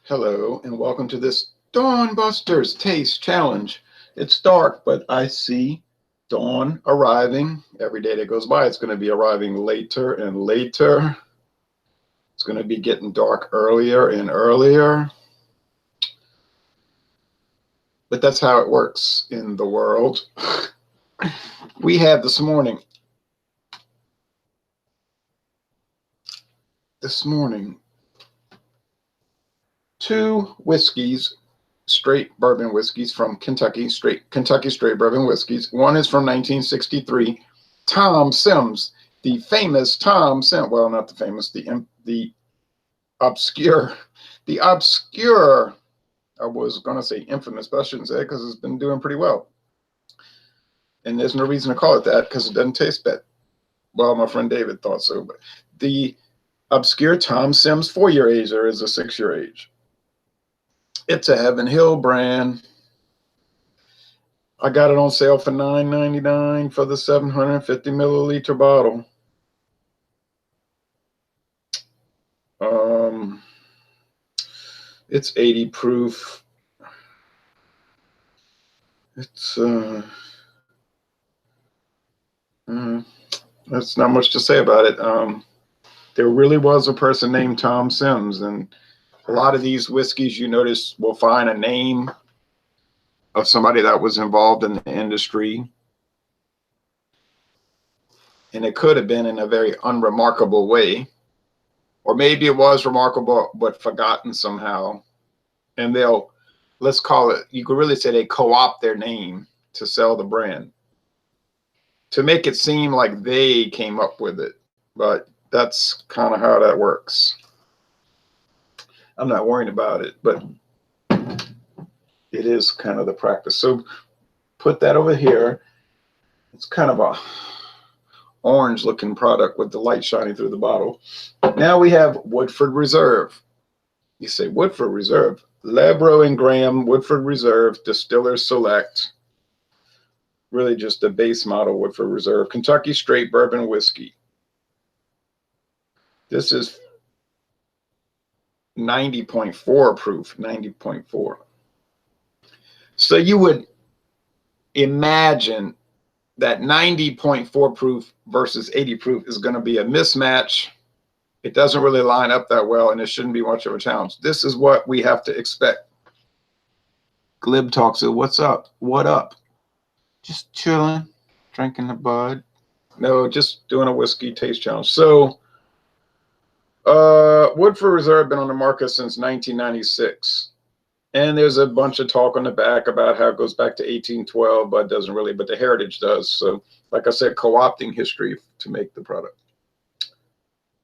Hello, and welcome to this Dawn Busters Taste Challenge. It's dark, but I see dawn arriving. Every day that goes by, it's going to be arriving later and later. It's going to be getting dark earlier and earlier. But that's how it works in the world. We have this morning, two whiskeys, straight bourbon whiskeys from Kentucky, Kentucky straight bourbon whiskeys. One is from 1963, Tom Sims, the famous Tom Sims. Well, not the famous, the obscure. I was going to say infamous, but I shouldn't say it because it's been doing pretty well. And there's no reason to call it that because it doesn't taste bad. Well, my friend David thought so, but the obscure Tom Sims 4-year age, there is a 6-year age. It's a Heaven Hill brand. I got it on sale for $9.99 for the 750 milliliter bottle. It's 80 proof. It's that's not much to say about it. There really was a person named Tom Sims, and a lot of these whiskeys, you notice, will find a name of somebody that was involved in the industry. And it could have been in a very unremarkable way. Or maybe it was remarkable, but forgotten somehow. And let's call it, you could really say they co-opt their name to sell the brand, to make it seem like they came up with it. But that's kind of how that works. I'm not worrying about it, but it is kind of the practice. So put that over here. It's kind of a orange looking product with the light shining through the bottle. Now we have Woodford Reserve. You say Woodford Reserve. Labro and Graham Woodford Reserve Distillers Select. Really just a base model Woodford Reserve. Kentucky straight bourbon whiskey. This is 90.4 proof, 90.4. So you would imagine that 90.4 proof versus 80 proof is going to be a mismatch. It doesn't really line up that well, and it shouldn't be much of a challenge. This is what we have to expect. Glib talks to, what's up? What up? Just chilling, drinking the bud. No, just doing a whiskey taste challenge. So Woodford Reserve been on the market since 1996. And there's a bunch of talk on the back about how it goes back to 1812, but it doesn't really, but the heritage does. So, like I said, co-opting history to make the product.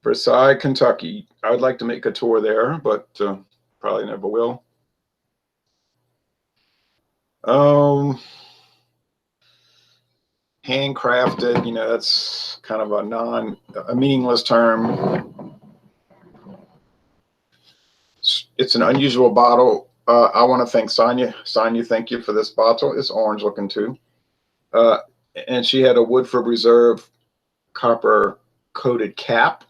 Versailles, Kentucky. I would like to make a tour there, but probably never will. Handcrafted, that's kind of a meaningless term. It's an unusual bottle. I want to thank Sonia. Sonia, thank you for this bottle. It's orange looking too. And she had a Woodford Reserve copper coated cap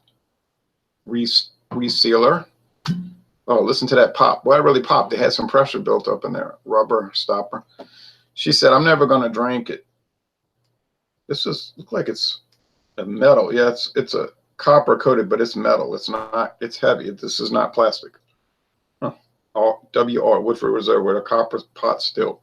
resealer. Oh, listen to that pop. Well, it really popped. It had some pressure built up in there. Rubber stopper. She said, I'm never going to drink it. This looks like it's a metal. Yeah, it's a copper coated, but it's metal. It's not, it's heavy. This is not plastic. WR, Woodford Reserve, with a copper pot still.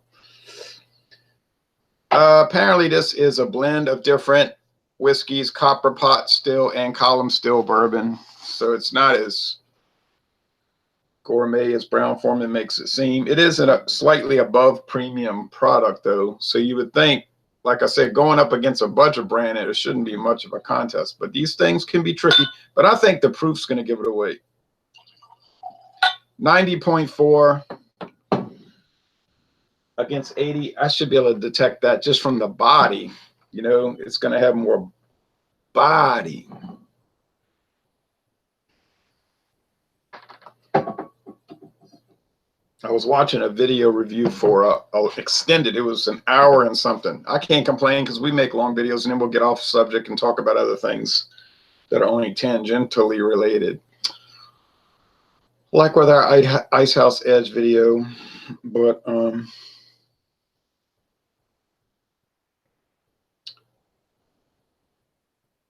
Apparently this is a blend of different whiskeys, copper pot still and column still bourbon. So it's not as gourmet as Brown-Forman makes it seem. It is a slightly above premium product though. So you would think, like I said, going up against a budget brand, it shouldn't be much of a contest. But these things can be tricky. But I think the proof's going to give it away. 90.4 against 80. I should be able to detect that just from the body. It's going to have more body. I was watching a video review for extended. It was an hour and something. I can't complain because we make long videos and then we'll get off subject and talk about other things that are only tangentially related. like with our Ice House Edge video, but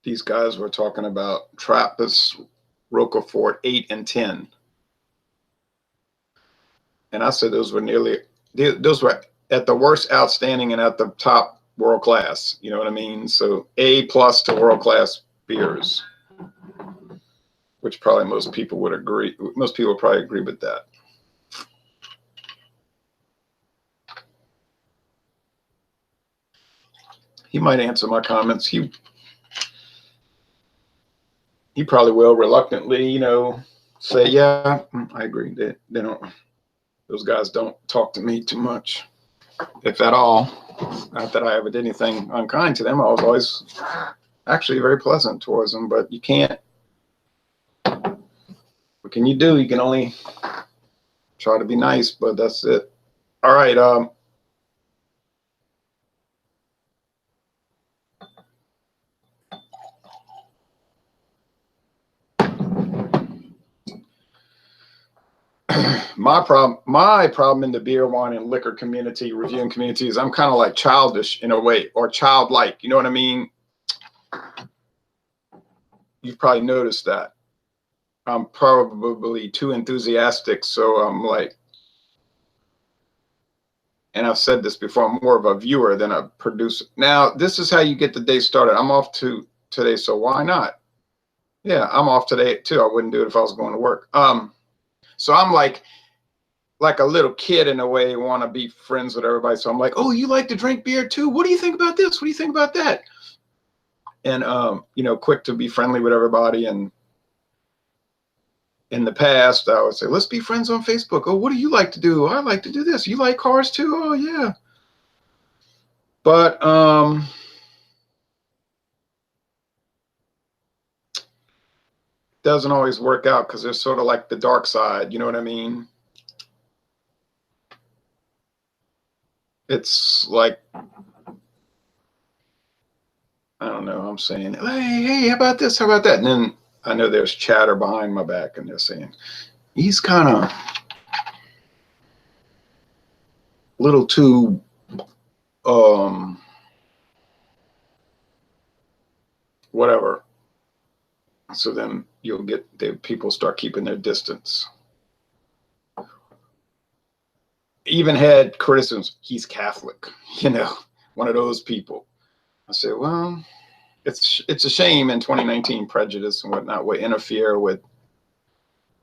these guys were talking about Trappist, Roquefort 8 and 10. And I said those were at the worst outstanding and at the top world class. You know what I mean? So A+ to world class beers, which probably most people would agree. Most people probably agree with that. He might answer my comments. He probably will reluctantly, you know, say, yeah, I agree. They don't. Those guys don't talk to me too much, if at all. Not that I ever did anything unkind to them. I was always actually very pleasant towards them, but you can't. What can you do? You can only try to be nice, but that's it. All right. My problem in the beer, wine, and liquor community, reviewing community, is I'm kind of like childish in a way, or childlike. You know what I mean? You've probably noticed that. I'm probably too enthusiastic, so I'm like, and I've said this before, I'm more of a viewer than a producer. Now, this is how you get the day started. I'm off today, so why not? Yeah, I'm off today too. I wouldn't do it if I was going to work. So I'm like a little kid in a way, want to be friends with everybody. So I'm like, oh, you like to drink beer too? What do you think about this? What do you think about that? And you know, quick to be friendly with everybody. And in the past, I would say, let's be friends on Facebook. Oh, what do you like to do? I like to do this. You like cars too? Oh yeah. But doesn't always work out because there's sort of like the dark side. You know what I mean? It's like, I don't know. I'm saying, hey, how about this? How about that? And then I know there's chatter behind my back, and they're saying he's kind of a little too whatever. So then you'll get people start keeping their distance. Even had criticisms. He's Catholic, you know, one of those people. I said, well, it's a shame in 2019 prejudice and whatnot would interfere with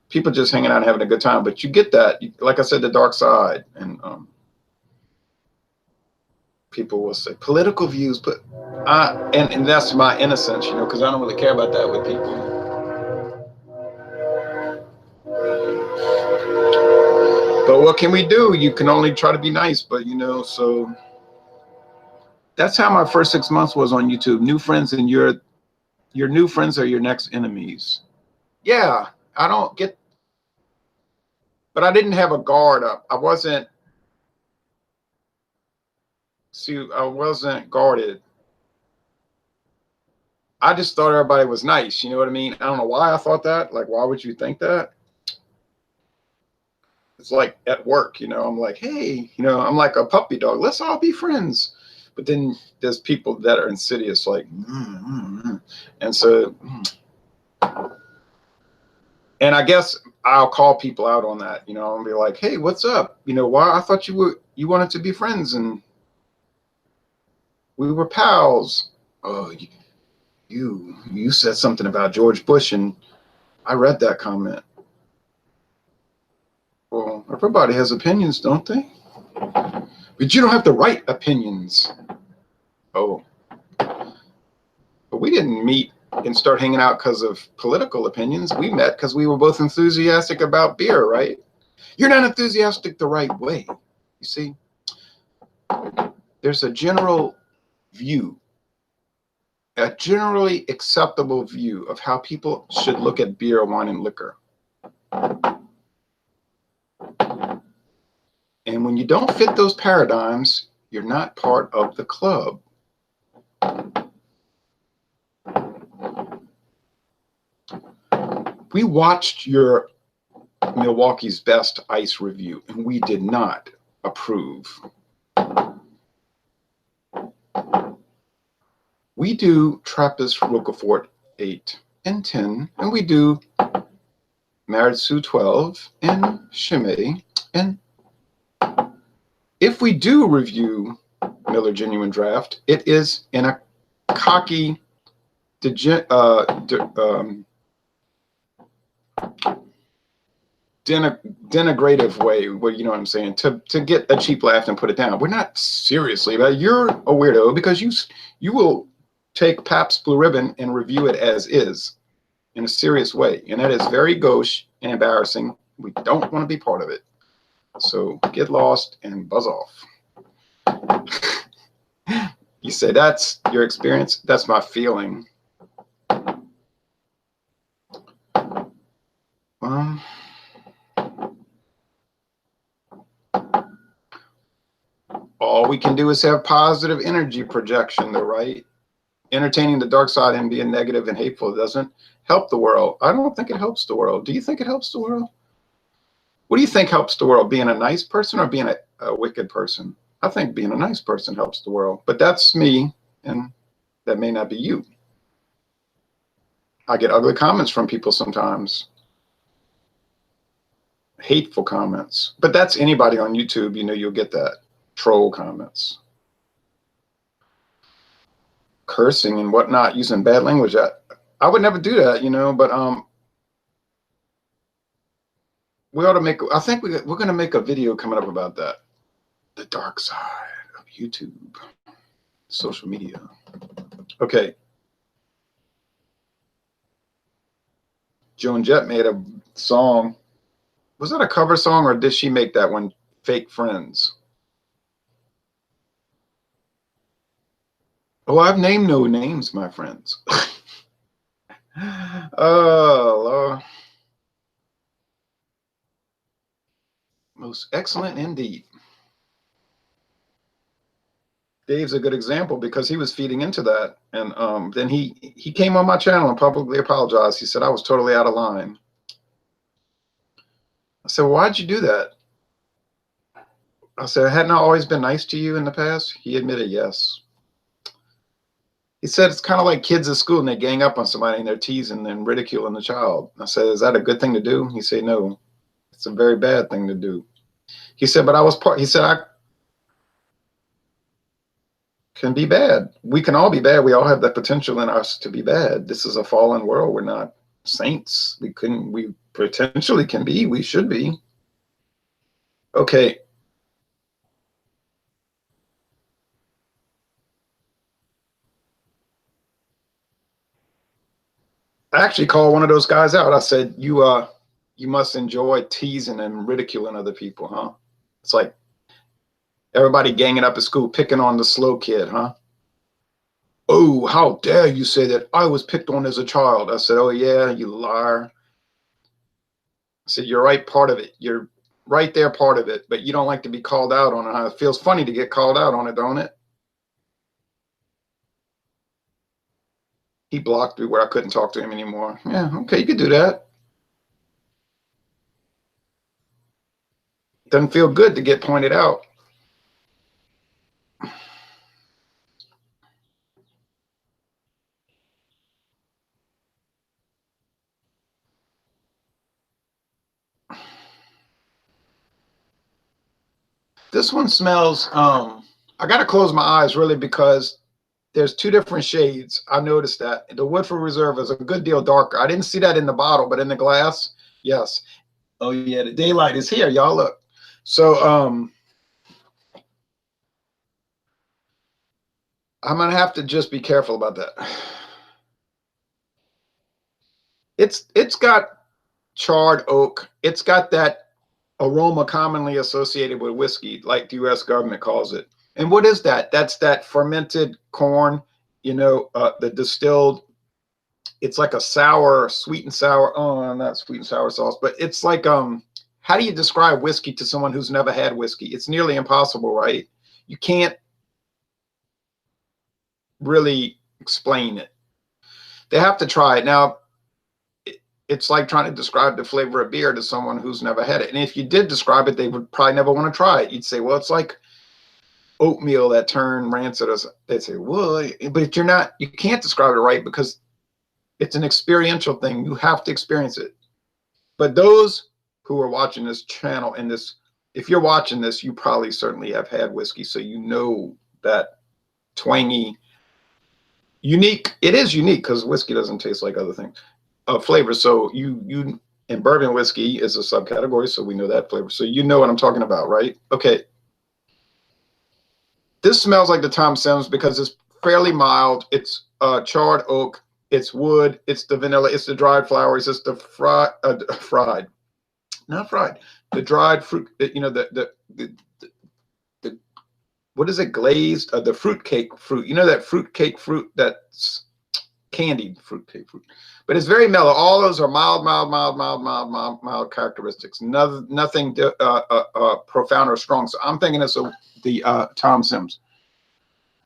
people just hanging out and having a good time. But you get that, like I said, the dark side, and people will say political views, but and that's my innocence, you know, because I don't really care about that with people. But what can we do? You can only try to be nice, but you know, so that's how my first 6 months was on YouTube. New friends, and your new friends are your next enemies. Yeah, I don't get, but I didn't have a guard up. I wasn't guarded. I just thought everybody was nice. You know what I mean? I don't know why I thought that. Like, why would you think that? It's like at work, you know, I'm like, hey, you know, I'm like a puppy dog. Let's all be friends. But then there's people that are insidious, like, and so, and I guess I'll call people out on that, you know, and be like, hey, what's up? You know, why? I thought you wanted to be friends and we were pals. Oh, you said something about George Bush, and I read that comment. Well, everybody has opinions, don't they? But you don't have the right opinions. Oh, but we didn't meet and start hanging out because of political opinions. We met because we were both enthusiastic about beer, right? You're not enthusiastic the right way. You see, there's a general view, a generally acceptable view of how people should look at beer, wine, and liquor. And when you don't fit those paradigms, you're not part of the club. We watched your Milwaukee's Best Ice review, and we did not approve. We do Trappist Roquefort 8 and 10, and we do Maritsu 12 and Chimay. And if we do review Miller Genuine Draft, it is in a cocky, denigrative way, where, you know what I'm saying, to get a cheap laugh and put it down. We're not seriously, but you're a weirdo because you will take Pabst Blue Ribbon and review it as is in a serious way, and that is very gauche and embarrassing. We don't want to be part of it. So get lost and buzz off. You say that's your experience. That's my feeling. All we can do is have positive energy projection, though, right? Entertaining the dark side and being negative and hateful doesn't help the world. I don't think it helps the world. Do you think it helps the world? What do you think helps the world? Being a nice person or being a wicked person? I think being a nice person helps the world, but that's me, and that may not be you. I get ugly comments from people sometimes. Hateful comments. But that's anybody on YouTube, you know, you'll get that. Troll comments. Cursing and whatnot, using bad language. I would never do that, you know, but we ought to make, I think we're going to make a video coming up about that. The dark side of YouTube, social media. Okay. Joan Jett made a song. Was that a cover song, or did she make that one? Fake Friends. Oh, I've named no names, my friends. Oh, Lord. Most excellent indeed. Dave's a good example because he was feeding into that. And then he came on my channel and publicly apologized. He said, I was totally out of line. I said, well, why'd you do that? I said, hadn't I always been nice to you in the past? He admitted yes. He said, it's kind of like kids at school and they gang up on somebody and they're teasing and ridiculing the child. I said, is that a good thing to do? He said, no, it's a very bad thing to do. He said, but I was part, he said, I can be bad. We can all be bad. We all have the potential in us to be bad. This is a fallen world. We're not saints. We potentially can be, we should be. Okay. I actually called one of those guys out. I said, you must enjoy teasing and ridiculing other people, huh? It's like everybody ganging up at school, picking on the slow kid, huh? Oh, how dare you say that I was picked on as a child? I said, oh yeah, you liar. I said, you're right, part of it. You're right there, part of it, but you don't like to be called out on it. Huh? It feels funny to get called out on it, don't it? He blocked me where I couldn't talk to him anymore. Yeah, okay, you could do that. Doesn't feel good to get pointed out. This one smells, I got to close my eyes really because there's two different shades. I noticed that. The Woodford Reserve is a good deal darker. I didn't see that in the bottle, but in the glass, yes. Oh yeah, the daylight is here, y'all. Look. So I'm gonna have to just be careful about that. It's got charred oak. It's got that aroma commonly associated with whiskey, like the U.S. government calls it. And what is that? That's that fermented corn, you know, the distilled. It's like a sour, sweet and sour. Oh, not sweet and sour sauce, but it's like how do you describe whiskey to someone who's never had whiskey? It's nearly impossible, right? You can't really explain it. They have to try it. Now, it's like trying to describe the flavor of beer to someone who's never had it. And if you did describe it, they would probably never want to try it. You'd say, well, it's like oatmeal that turned rancid. They'd say, well, but you can't describe it right because it's an experiential thing. You have to experience it. But those who are watching this channel and this, if you're watching this, you probably certainly have had whiskey. So you know that twangy, unique, it is unique because whiskey doesn't taste like other things. Flavor. So and bourbon whiskey is a subcategory, so we know that flavor. So you know what I'm talking about, right? Okay. This smells like the Tom Sims because it's fairly mild. It's charred oak. It's wood. It's the vanilla. It's the dried flowers. It's the the dried fruit. You know, the what is it? Glazed. The fruit cake fruit. You know that fruit cake fruit that's candied fruit cake fruit. But it's very mellow. All those are mild characteristics. Nothing profound or strong. So I'm thinking it's the Tom Sims.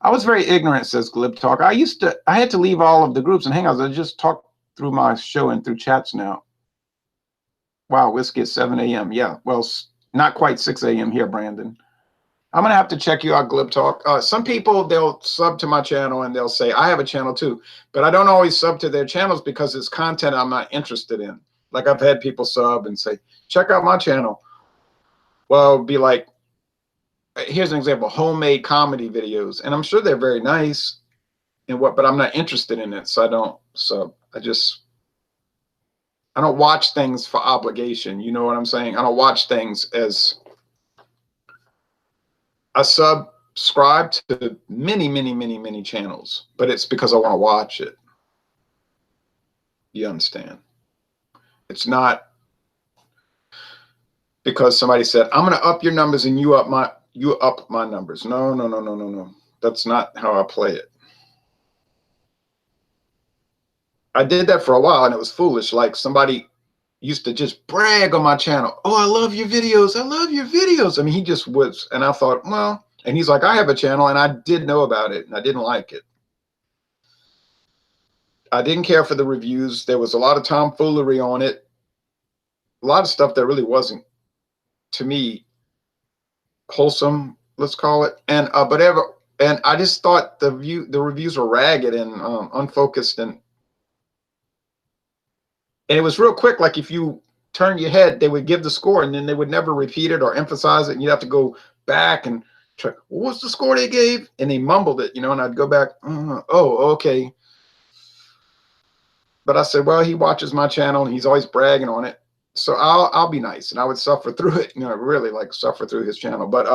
I was very ignorant, says Glib Talk. I had to leave all of the groups and hangouts. I just talk through my show and through chats now. Wow, whiskey at 7 a.m. Yeah, well, not quite 6 a.m. here, Brandon. I'm going to have to check you out, Glib Talk. Some people, they'll sub to my channel and they'll say, I have a channel too. But I don't always sub to their channels because it's content I'm not interested in. Like I've had people sub and say, check out my channel. Well, it'd be like, here's an example, homemade comedy videos. And I'm sure they're very nice but I'm not interested in it. So I don't sub. I don't watch things for obligation. You know what I'm saying? I don't watch things as... I subscribe to many channels, but it's because I want to watch it. You understand? It's not because somebody said, I'm going to up your numbers and you up my numbers. No. That's not how I play it. I did that for a while and it was foolish. Like somebody used to just brag on my channel. Oh, I love your videos. I love your videos. I mean, he just was. And I thought, well, and he's like, I have a channel and I did know about it and I didn't like it. I didn't care for the reviews. There was a lot of tomfoolery on it. A lot of stuff that really wasn't, to me, wholesome, let's call it. And and I just thought the reviews were ragged and unfocused and it was real quick. Like if you turn your head, they would give the score and then they would never repeat it or emphasize it. And you'd have to go back and try, what's the score they gave? And they mumbled it, you know, and I'd go back, oh, okay. But I said, well, he watches my channel and he's always bragging on it. So I'll be nice. And I would suffer through it, you know, really like suffer through his channel. But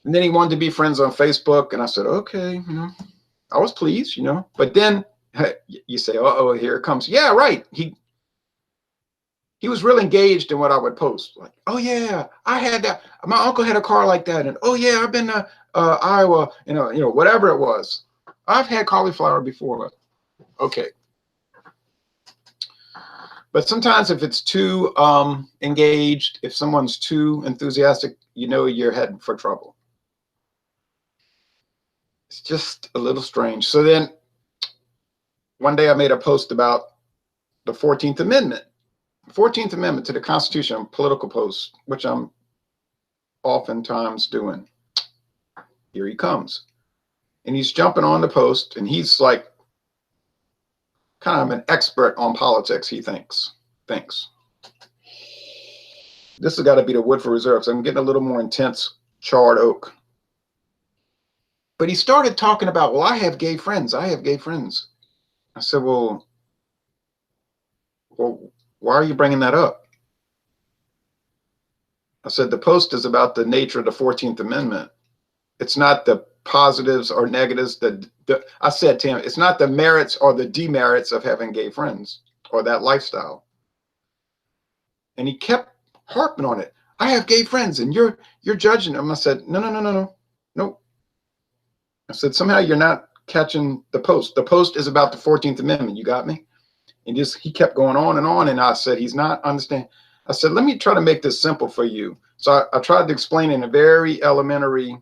and then he wanted to be friends on Facebook. And I said, okay, you know, I was pleased, you know, but then you say, uh-oh, here it comes. Yeah, right. He was really engaged in what I would post. Like, oh yeah, I had that. My uncle had a car like that. And oh yeah, I've been to Iowa, you know, whatever it was. I've had cauliflower before. Okay. But sometimes if it's too engaged, if someone's too enthusiastic, you know you're heading for trouble. It's just a little strange. So then one day I made a post about the 14th Amendment. 14th Amendment to the Constitution, political post, which I'm oftentimes doing. Here he comes. And he's jumping on the post, and he's like kind of an expert on politics, he thinks. This has got to be the Woodford Reserve, so I'm getting a little more intense charred oak. But he started talking about, well, I have gay friends. I have gay friends. I said, well, why are you bringing that up? I said, the post is about the nature of the 14th Amendment. It's not the positives or negatives. I said to him, it's not the merits or the demerits of having gay friends or that lifestyle. And he kept harping on it. I have gay friends and you're judging them. I said, no. I said, somehow you're not catching the post. The post is about the 14th Amendment. You got me? And he kept going on. And I said, he's not understanding. I said, let me try to make this simple for you. So I tried to explain in a very elementary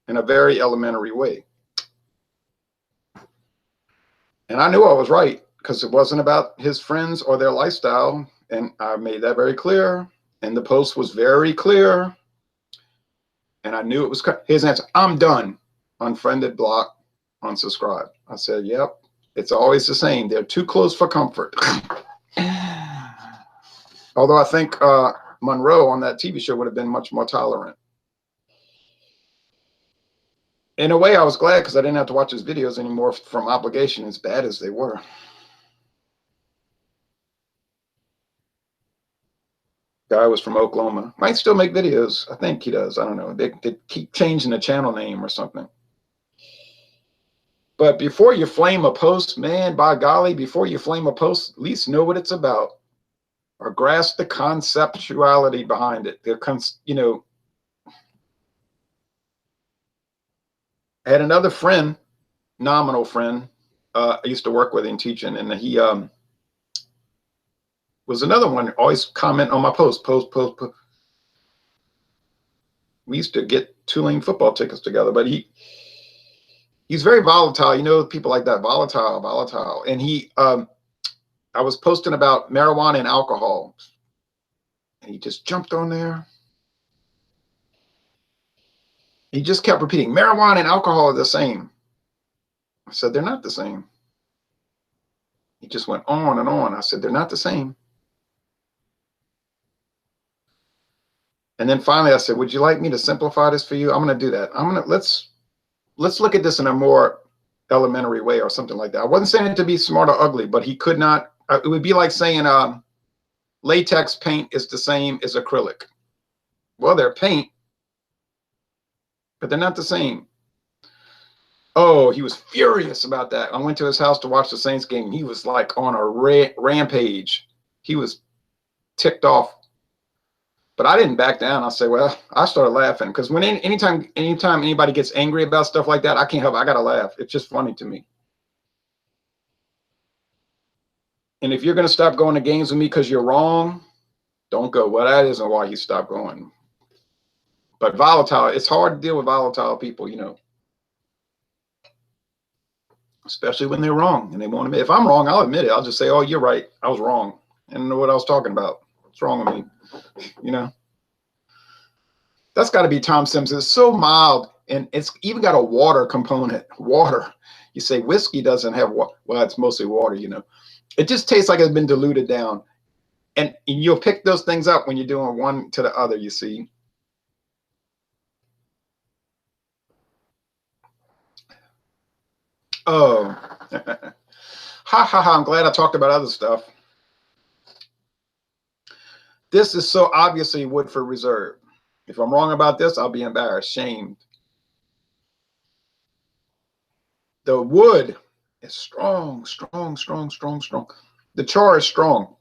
way. And I knew I was right because it wasn't about his friends or their lifestyle. And I made that very clear. And the post was very clear. And I knew it was his answer. I'm done. Unfriended, blocked, unsubscribed. I said, yep, it's always the same. They're too close for comfort. Although I think Monroe on that TV show would have been much more tolerant. In a way, I was glad because I didn't have to watch his videos anymore from obligation, as bad as they were. Guy was from Oklahoma. Might still make videos. I think he does. I don't know. They keep changing the channel name or something. But before you flame a post, man, by golly, before you flame a post, at least know what it's about or grasp the conceptuality behind it. You know, I had another friend, nominal friend. I used to work with him teaching, and he was another one, always comment on my post. We used to get Tulane football tickets together, but he's very volatile. You know, people like that, volatile. And I was posting about marijuana and alcohol, and he just jumped on there. He just kept repeating, marijuana and alcohol are the same. I said, they're not the same. He just went on and on. I said, they're not the same. And then finally I said, would you like me to simplify this for you? I'm going to do that. Let's look at this in a more elementary way or something like that. I wasn't saying it to be smart or ugly, but he could not. It would be like saying latex paint is the same as acrylic. Well, they're paint, but they're not the same. Oh, he was furious about that. I went to his house to watch the Saints game. He was like on a rampage. He was ticked off. But I didn't back down. I said, well, I started laughing because when anytime anybody gets angry about stuff like that, I can't help it. I got to laugh. It's just funny to me. And if you're going to stop going to games with me because you're wrong, don't go. Well, that isn't why you stop going. But volatile, it's hard to deal with volatile people, you know, especially when they're wrong and they won't admit. If I'm wrong, I'll admit it. I'll just say, oh, you're right. I was wrong. I didn't know what I was talking about. What's wrong with me? You know, that's got to be Tom Sims. It's so mild, and it's even got a water component. Water. You say whiskey doesn't have water. Well, it's mostly water, you know. It just tastes like it's been diluted down. And you'll pick those things up when you're doing one to the other, you see. Oh, I'm glad I talked about other stuff. This is so obviously Woodford Reserve. If I'm wrong about this, I'll be embarrassed, shamed. The wood is strong. The char is strong.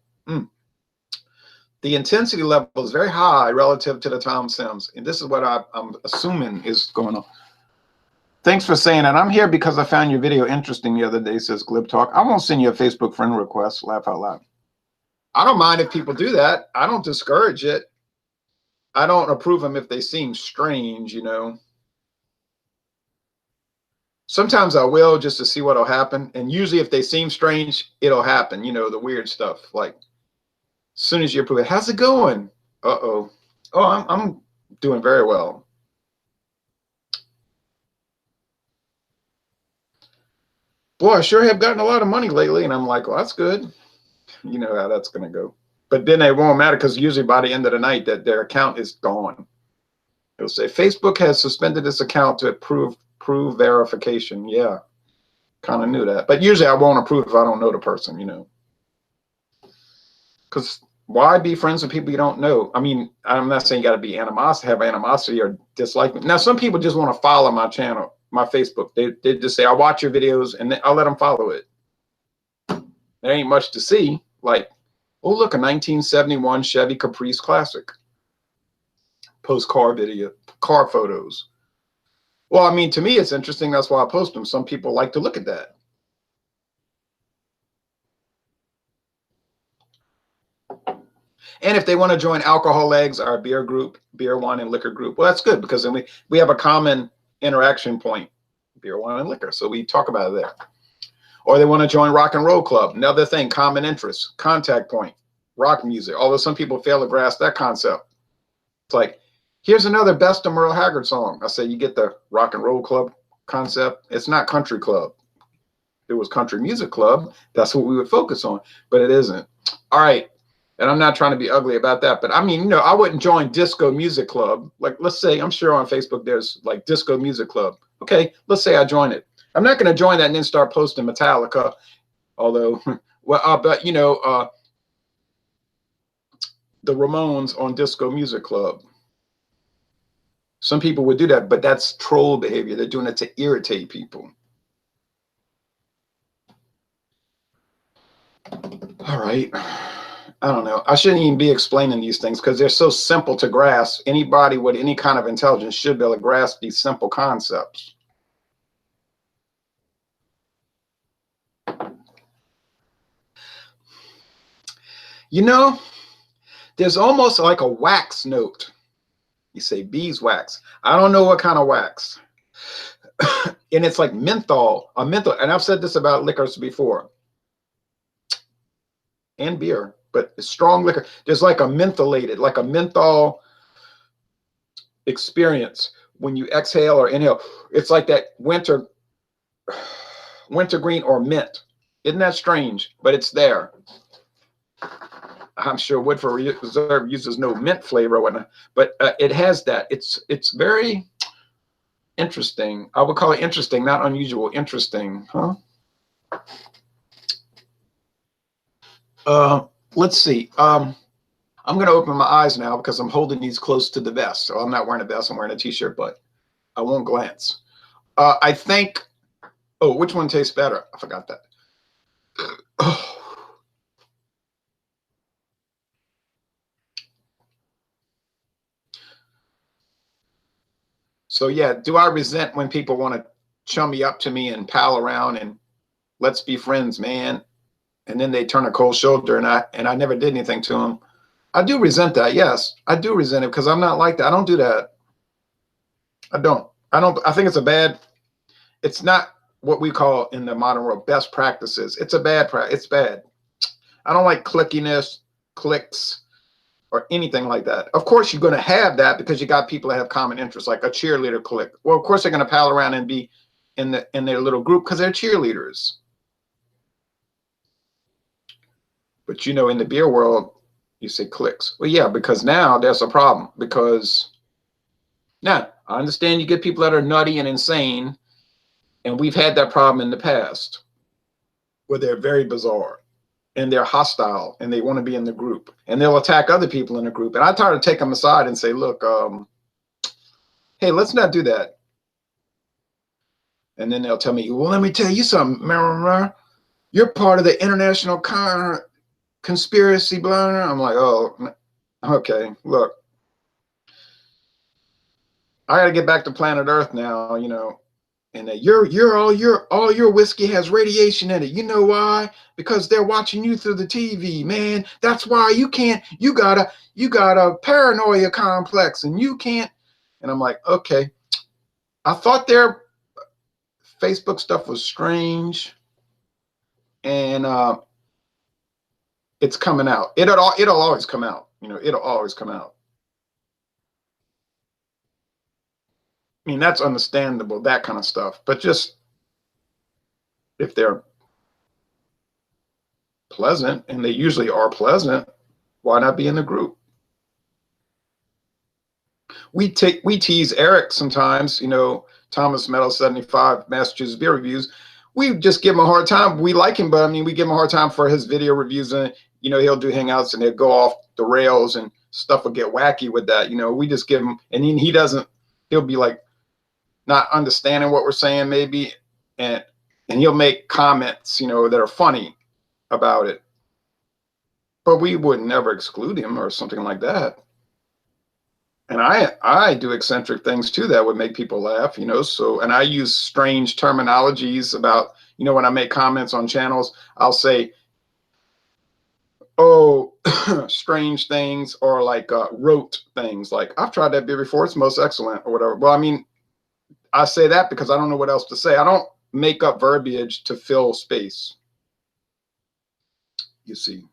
The intensity level is very high relative to the Tom Sims. And this is what I'm assuming is going on. Thanks for saying that. I'm here because I found your video interesting the other day, says Glib Talk. I won't send you a Facebook friend request. Laugh out loud. I don't mind if people do that. I don't discourage it. I don't approve them if they seem strange, you know. Sometimes I will just to see what'll happen. And usually if they seem strange, it'll happen, you know, the weird stuff. Like as soon as you approve it, how's it going? Uh-oh. Oh, I'm doing very well. Boy, I sure have gotten a lot of money lately. And I'm like, well, that's good. You know how that's going to go. But then it won't matter because usually by the end of the night that their account is gone. It'll say Facebook has suspended this account to prove verification. Yeah, kind of knew that. But usually I won't approve if I don't know the person, you know. Because why be friends with people you don't know? I mean, I'm not saying you got to be have animosity or dislike me. Now, some people just want to follow my channel, my Facebook. They just say, I watch your videos and then I'll let them follow it. There ain't much to see. Like, oh, look, a 1971 Chevy Caprice Classic. Post car photos. Well, I mean, to me, it's interesting. That's why I post them. Some people like to look at that. And if they want to join Alcohol Legs, our beer group, beer, wine, and liquor group, well, that's good because then we have a common interaction point, beer, wine, and liquor. So we talk about it there. Or they want to join rock and roll club. Another thing, common interest, contact point, rock music. Although some people fail to grasp that concept. It's like, here's another best of Merle Haggard song. I say, you get the rock and roll club concept. It's not country club. If it was country music club, that's what we would focus on, but it isn't. All right. And I'm not trying to be ugly about that, but I mean, you know, I wouldn't join disco music club. Like, let's say, I'm sure on Facebook, there's like disco music club. Okay. Let's say I join it. I'm not going to join that and then start posting Metallica, although, well, but you know, the Ramones on disco music club. Some people would do that, but that's troll behavior. They're doing it to irritate people. All right. I don't know. I shouldn't even be explaining these things because they're so simple to grasp. Anybody with any kind of intelligence should be able to grasp these simple concepts. You know, there's almost like a wax note. You say beeswax. I don't know what kind of wax. And it's like menthol, a menthol. And I've said this about liquors before. And beer, but strong liquor. There's like a mentholated, like a menthol experience when you exhale or inhale. It's like that winter green or mint. Isn't that strange? But it's there. I'm sure Woodford Reserve uses no mint flavor, but it has that. It's very interesting. I would call it interesting, not unusual. Interesting, huh? Let's see. I'm going to open my eyes now because I'm holding these close to the vest. So I'm not wearing a vest. I'm wearing a t-shirt, but I won't glance. I think, oh, which one tastes better? I forgot that. Oh. So yeah, do I resent when people want to chummy up to me and pal around and let's be friends, man? And then they turn a cold shoulder and I never did anything to them. I do resent that. Yes, I do resent it because I'm not like that. I don't do that. I don't. I think it's not what we call in the modern world best practices. It's a bad practice. It's bad. I don't like clickiness, clicks, or anything like that. Of course, you're going to have that because you got people that have common interests, like a cheerleader clique. Well, of course, they're going to pal around and be in their little group because they're cheerleaders. But you know, in the beer world, you say cliques. Well, yeah, because now there's a problem. Because now I understand you get people that are nutty and insane, and we've had that problem in the past where they're very bizarre and they're hostile and they want to be in the group and they'll attack other people in the group. And I try to take them aside and say, look, hey, let's not do that. And then they'll tell me, well, let me tell you something, you're part of the international conspiracy, blah. I'm like, oh, okay, look, I got to get back to planet Earth now, you know. And all your whiskey has radiation in it. You know why? Because they're watching you through the TV, man. That's why you got a paranoia complex and you can't. And I'm like, okay. I thought their Facebook stuff was strange, and it's coming out. It'll always come out. You know, it'll always come out. I mean, that's understandable, that kind of stuff. But just if they're pleasant, and they usually are pleasant, why not be in the group? We tease Eric sometimes, you know, Thomas Meadows 75 Massachusetts Beer Reviews. We just give him a hard time. We like him, but I mean, we give him a hard time for his video reviews, and you know, he'll do hangouts and they'll go off the rails and stuff will get wacky with that. You know, we just give him, and he doesn't. He'll be like not understanding what we're saying maybe, and he'll make comments, you know, that are funny about it. But we would never exclude him or something like that. And I do eccentric things too that would make people laugh, you know. So, and I use strange terminologies about, you know, when I make comments on channels, I'll say, oh, strange things, or like rote things, like I've tried that beer before, it's most excellent, or whatever. Well, I mean, I say that because I don't know what else to say. I don't make up verbiage to fill space. You see,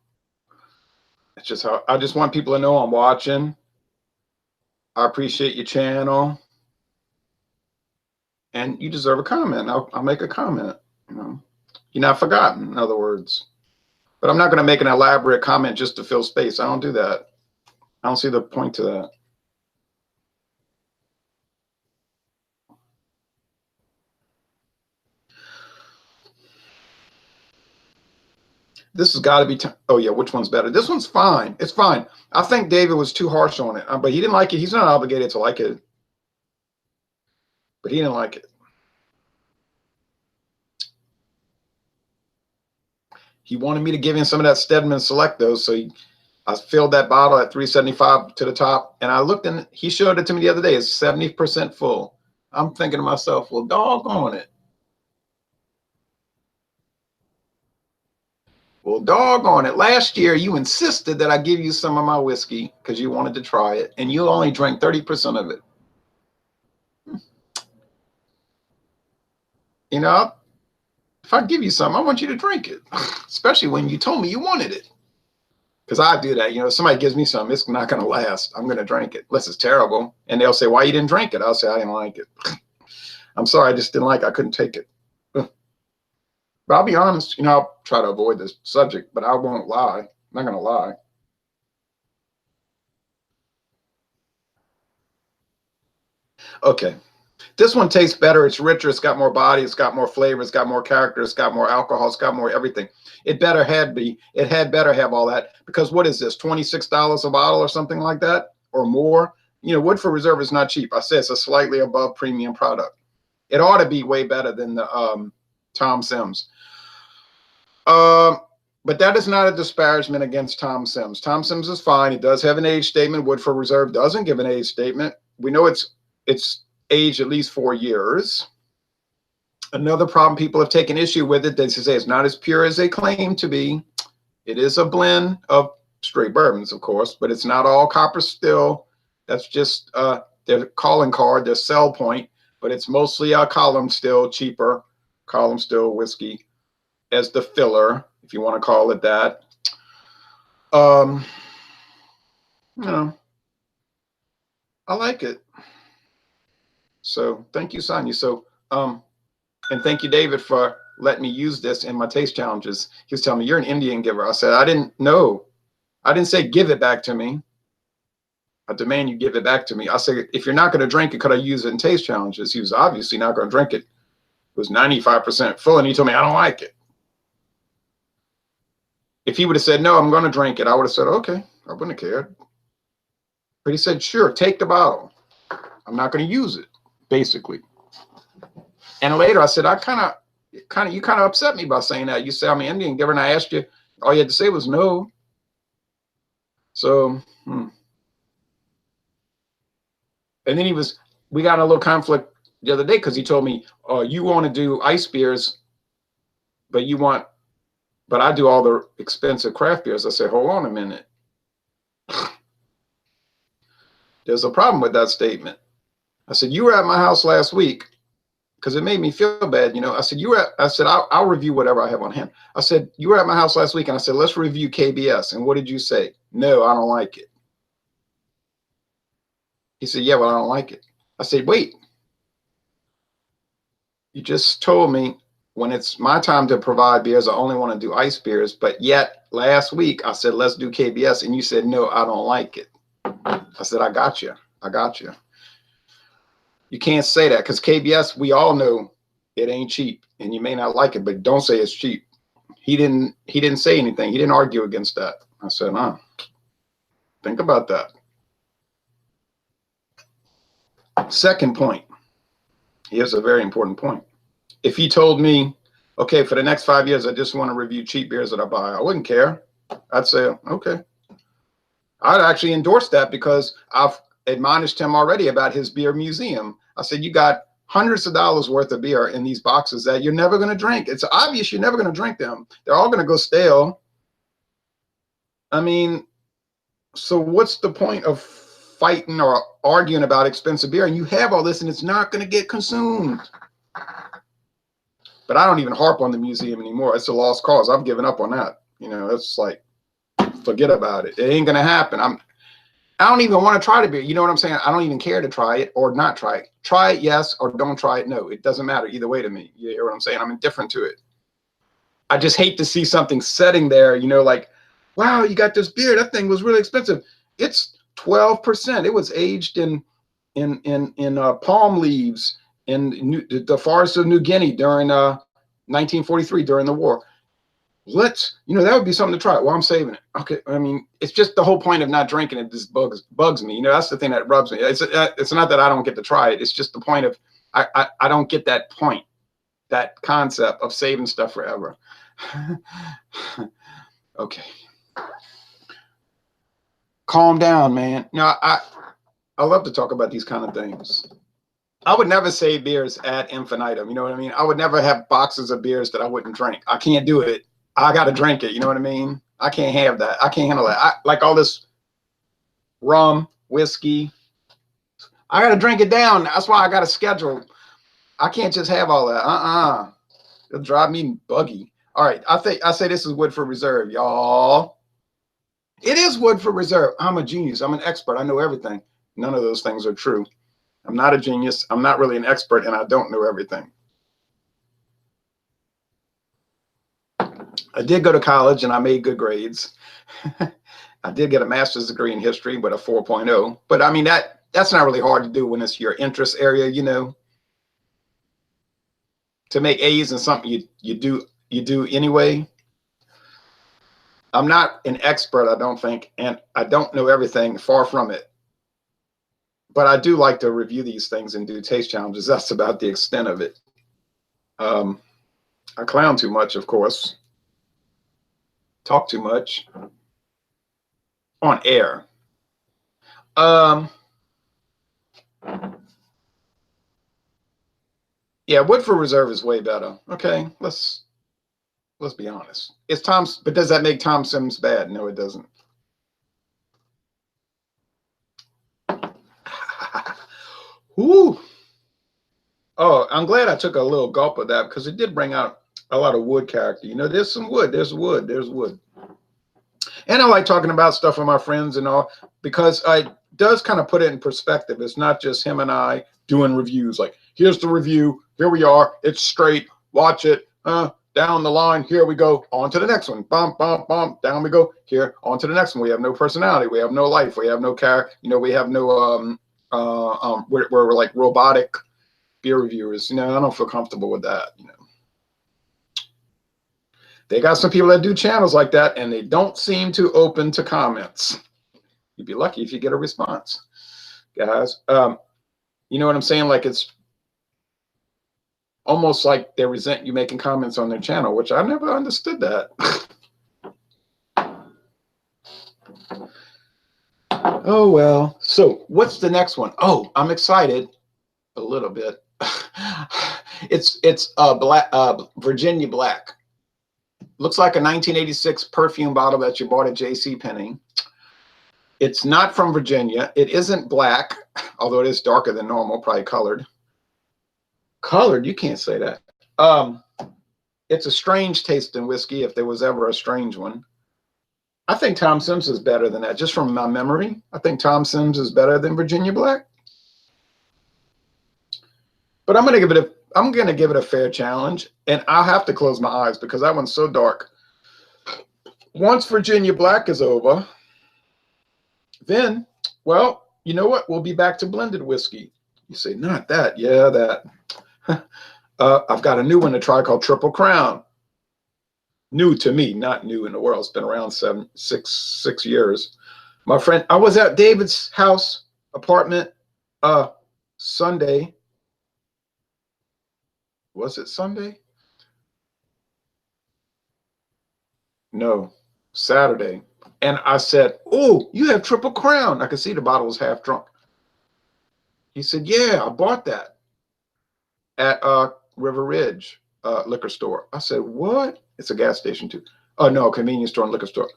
it's just how I just want people to know I'm watching. I appreciate your channel, and you deserve a comment. I'll make a comment. You know, you're not forgotten, in other words. But I'm not going to make an elaborate comment just to fill space. I don't do that. I don't see the point to that. This has got to be. Oh yeah, which one's better? This one's fine. It's fine. I think David was too harsh on it, but he didn't like it. He's not obligated to like it, but he didn't like it. He wanted me to give him some of that Stedman Select though, so I filled that bottle at 375 to the top, and I looked and he showed it to me the other day. It's 70% full. I'm thinking to myself, well, doggone it. Well, doggone it. Last year, you insisted that I give you some of my whiskey because you wanted to try it, and you only drank 30% of it. You know, if I give you some, I want you to drink it, especially when you told me you wanted it. Because I do that. You know, if somebody gives me some, it's not going to last. I'm going to drink it, unless it's terrible. And they'll say, why you didn't drink it? I'll say, I didn't like it. I'm sorry, I just didn't like it. I couldn't take it. But I'll be honest, you know, I'll try to avoid this subject, but I won't lie. I'm not going to lie. Okay. This one tastes better. It's richer. It's got more body. It's got more flavor. It's got more character. It's got more alcohol. It's got more everything. It had better have all that, because what is this, $26 a bottle or something like that or more? You know, Woodford Reserve is not cheap. I say it's a slightly above premium product. It ought to be way better than the Tom Sims. But that is not a disparagement against Tom Sims. Tom Sims is fine. It does have an age statement. Woodford Reserve doesn't give an age statement. We know it's aged at least 4 years. Another problem, people have taken issue with it. They say it's not as pure as they claim to be. It is a blend of straight bourbons, of course, but it's not all copper still. That's just their calling card, their sell point, but it's mostly a column still, cheaper column still whiskey as the filler, if you want to call it that. You know, I like it. So thank you, Sonia. So, and thank you, David, for letting me use this in my taste challenges. He was telling me, you're an Indian giver. I said, I didn't know. I didn't say give it back to me. I demand you give it back to me. I said, if you're not going to drink it, could I use it in taste challenges? He was obviously not going to drink it. It was 95% full, and he told me, I don't like it. If he would have said, no, I'm going to drink it, I would have said, okay, I wouldn't have cared. But he said, sure, take the bottle. I'm not going to use it, basically. And later I said, you kind of upset me by saying that. You say I'm an Indian giver, and I asked you, all you had to say was no. So, And then we got in a little conflict the other day because he told me, you want to do ice beers, but I do all the expensive craft beers. I said, hold on a minute. There's a problem with that statement. I said, you were at my house last week, because it made me feel bad. You know, I said, I'll review whatever I have on hand. I said, you were at my house last week, and I said, let's review KBS. And what did you say? No, I don't like it. He said, yeah, well, I don't like it. I said, wait. You just told me when it's my time to provide beers, I only want to do ice beers. But yet last week I said, let's do KBS. And you said, no, I don't like it. I said, I got you. I got you. You can't say that, because KBS, we all know it ain't cheap, and you may not like it, but don't say it's cheap. He didn't say anything. He didn't argue against that. I said, think about that. Second point. Here's a very important point. If he told me, okay, for the next 5 years, I just want to review cheap beers that I buy, I wouldn't care. I'd say, okay. I'd actually endorse that, because I've admonished him already about his beer museum. I said, you got hundreds of dollars worth of beer in these boxes that you're never going to drink. It's obvious you're never going to drink them. They're all going to go stale. I mean, so what's the point of fighting or arguing about expensive beer? And you have all this, and it's not going to get consumed. But I don't even harp on the museum anymore. It's a lost cause. I've given up on that. You know, it's like, forget about it. It ain't gonna happen. I don't even want to try the beer. You know what I'm saying? I don't even care to try it or not try it. Try it, yes, or don't try it, no. It doesn't matter either way to me. You hear what I'm saying? I'm indifferent to it. I just hate to see something sitting there, you know, like, wow, you got this beer. That thing was really expensive. It's 12%. It was aged in palm leaves in the forests of New Guinea during 1943 during the war. Let's, you know, that would be something to try. Well, I'm saving it. Okay, I mean, it's just the whole point of not drinking it. This bugs me. You know, that's the thing that rubs me. It's not that I don't get to try it. It's just the point of I don't get that point, that concept of saving stuff forever. Okay, calm down, man. No, I love to talk about these kind of things. I would never save beers ad infinitum. You know what I mean? I would never have boxes of beers that I wouldn't drink. I can't do it. I got to drink it. You know what I mean? I can't have that. I can't handle that. I like all this rum, whiskey. I got to drink it down. That's why I got to schedule. I can't just have all that. It'll drive me buggy. All right. I say this is Woodford Reserve, y'all. It is Woodford Reserve. I'm a genius. I'm an expert. I know everything. None of those things are true. I'm not a genius. I'm not really an expert, and I don't know everything. I did go to college, and I made good grades. I did get a master's degree in history with a 4.0. But I mean, that's not really hard to do when it's your interest area, you know. To make A's in something you do anyway. I'm not an expert, I don't think, and I don't know everything, far from it. But I do like to review these things and do taste challenges. That's about the extent of it. I clown too much, of course. Talk too much on air. Yeah, Woodford Reserve is way better. Okay, let's be honest. It's Tom's, but does that make Tom Sims bad? No, it doesn't. Ooh. Oh, I'm glad I took a little gulp of that because it did bring out a lot of wood character. You know, there's some wood. There's wood. There's wood. And I like talking about stuff with my friends and all because it does kind of put it in perspective. It's not just him and I doing reviews. Like, here's the review. Here we are. It's straight. Watch it. Down the line. Here we go. On to the next one. Bump, bump, bump. Down we go. Here. On to the next one. We have no personality. We have no life. We have no character. You know, we have no we're like robotic beer reviewers. You know, I don't feel comfortable with that. You know, they got some people that do channels like that, and they don't seem to open to comments. You'd be lucky if you get a response, guys. You know what I'm saying? Like, it's almost like they resent you making comments on their channel, which I never understood that. Oh, well. So what's the next one? Oh, I'm excited a little bit. It's black, Virginia Black. Looks like a 1986 perfume bottle that you bought at JCPenney. It's not from Virginia. It isn't black, although it is darker than normal, probably colored. Colored, you can't say that. It's a strange tasting whiskey, if there was ever a strange one. I think Tom Sims is better than that, just from my memory. I think Tom Sims is better than Virginia Black. But I'm gonna give it a fair challenge, and I'll have to close my eyes because that one's so dark. Once Virginia Black is over, then, well, you know what? We'll be back to blended whiskey. You say, not that. Yeah, that. I've got a new one to try called Triple Crown. New to me, not new in the world. It's been around 6 years. My friend, I was at David's house apartment Sunday. Was it Sunday? No, Saturday. And I said, oh, you have Triple Crown. I could see the bottle was half drunk. He said, yeah, I bought that at River Ridge liquor store. I said, what? It's a gas station too. Oh, no, convenience store and liquor store.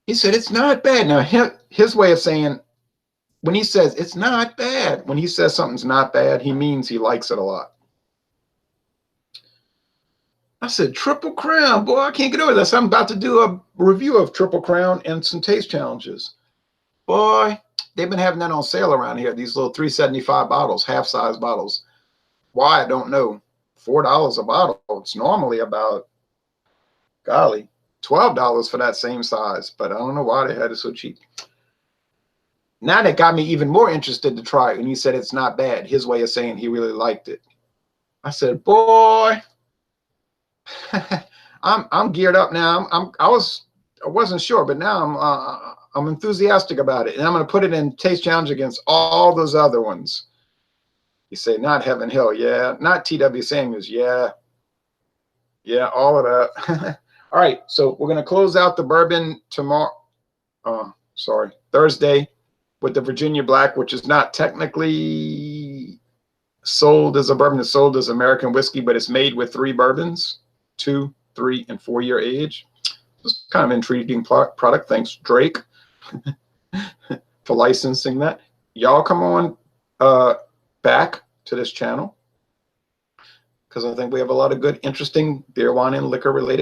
He said, it's not bad. Now, his way of saying, when he says it's not bad, when he says something's not bad, he means he likes it a lot. I said, Triple Crown, boy, I can't get over this. I'm about to do a review of Triple Crown and some taste challenges. Boy, they've been having that on sale around here. These little 375 bottles, half-size bottles. Why, I don't know. $4 a bottle. It's normally about, golly, $12 for that same size. But I don't know why they had it so cheap. Now that got me even more interested to try it. And he said it's not bad. His way of saying he really liked it. I said, boy, I'm geared up now. I wasn't sure, but now I'm enthusiastic about it, and I'm going to put it in taste challenge against all those other ones. You say not Heaven Hill, yeah, not T.W. Samuels, yeah, all of that. All right, so we're going to close out the bourbon tomorrow. Thursday with the Virginia Black, which is not technically sold as a bourbon. It's sold as American whiskey, but it's made with 3 bourbons, 2, 3, and 4 year age. It's kind of an intriguing product. Thanks, Drake, for licensing that. Y'all come on back to this channel, because I think we have a lot of good, interesting beer, wine, and liquor related